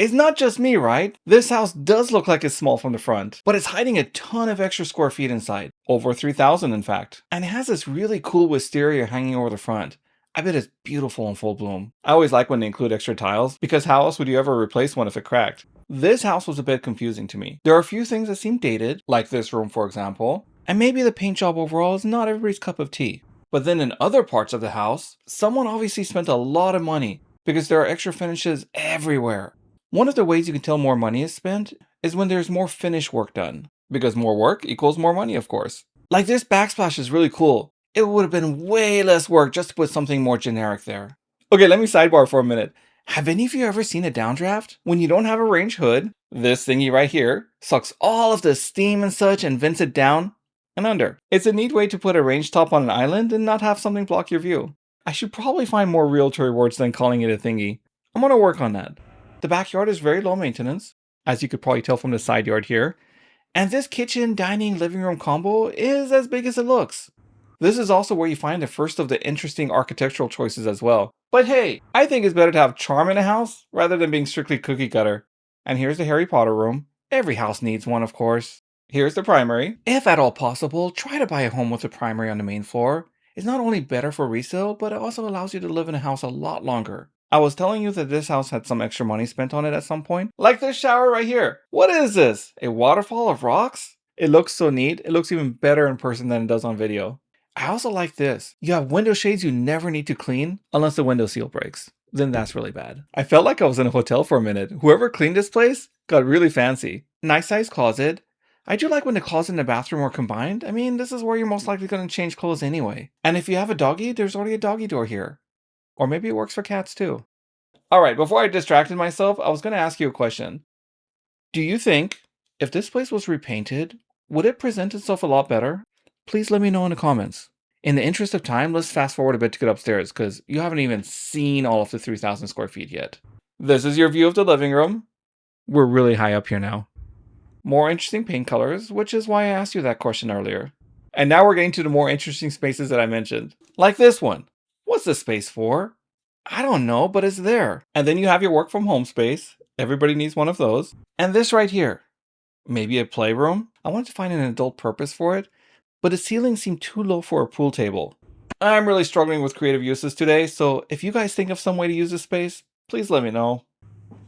It's not just me, right? This house does look like it's small from the front, but it's hiding a ton of extra square feet inside. Over 3,000 in fact. And it has this really cool wisteria hanging over the front. I bet it's beautiful in full bloom. I always like when they include extra tiles, because how else would you ever replace one if it cracked? This house was a bit confusing to me. There are a few things that seem dated, like this room for example, and maybe the paint job overall is not everybody's cup of tea. But then in other parts of the house, someone obviously spent a lot of money because there are extra finishes everywhere. One of the ways you can tell more money is spent is when there's more finish work done, because more work equals more money, of course. Like this backsplash is really cool. It would have been way less work just to put something more generic there. Okay, let me sidebar for a minute. Have any of you ever seen a downdraft? When you don't have a range hood, this thingy right here sucks all of the steam and such and vents it down and under. It's a neat way to put a range top on an island and not have something block your view. I should probably find more realtor words than calling it a thingy. I'm gonna work on that. The backyard is very low maintenance, as you could probably tell from the side yard here. And this kitchen, dining, living room combo is as big as it looks. This is also where you find the first of the interesting architectural choices as well. But hey, I think it's better to have charm in a house rather than being strictly cookie cutter. And here's the Harry Potter room. Every house needs one, of course. Here's the primary. If at all possible, try to buy a home with a primary on the main floor. It's not only better for resale, but it also allows you to live in a house a lot longer. I was telling you that this house had some extra money spent on it at some point. Like this shower right here. What is this? A waterfall of rocks? It looks so neat. It looks even better in person than it does on video. I also like this. You have window shades you never need to clean unless the window seal breaks. Then that's really bad. I felt like I was in a hotel for a minute. Whoever cleaned this place got really fancy. Nice sized closet. I do like when the closet and the bathroom are combined. I mean, this is where you're most likely going to change clothes anyway. And if you have a doggy, there's already a doggy door here. Or maybe it works for cats too. Alright, before I distracted myself, I was going to ask you a question. Do you think, if this place was repainted, would it present itself a lot better? Please let me know in the comments. In the interest of time, let's fast forward a bit to get upstairs, because you haven't even seen all of the 3,000 square feet yet. This is your view of the living room. We're really high up here now. More interesting paint colors, which is why I asked you that question earlier. And now we're getting to the more interesting spaces that I mentioned. Like this one. What's this space for? I don't know, but it's there. And then you have your work from home space. Everybody needs one of those. And this right here. Maybe a playroom? I wanted to find an adult purpose for it, but the ceiling seemed too low for a pool table. I'm really struggling with creative uses today, so if you guys think of some way to use this space, please let me know.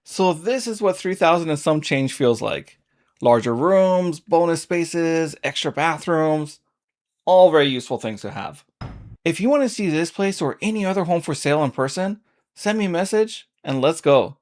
So this is what 3,000 and some change feels like. Larger rooms, bonus spaces, extra bathrooms, all very useful things to have. If you want to see this place or any other home for sale in person, send me a message and let's go.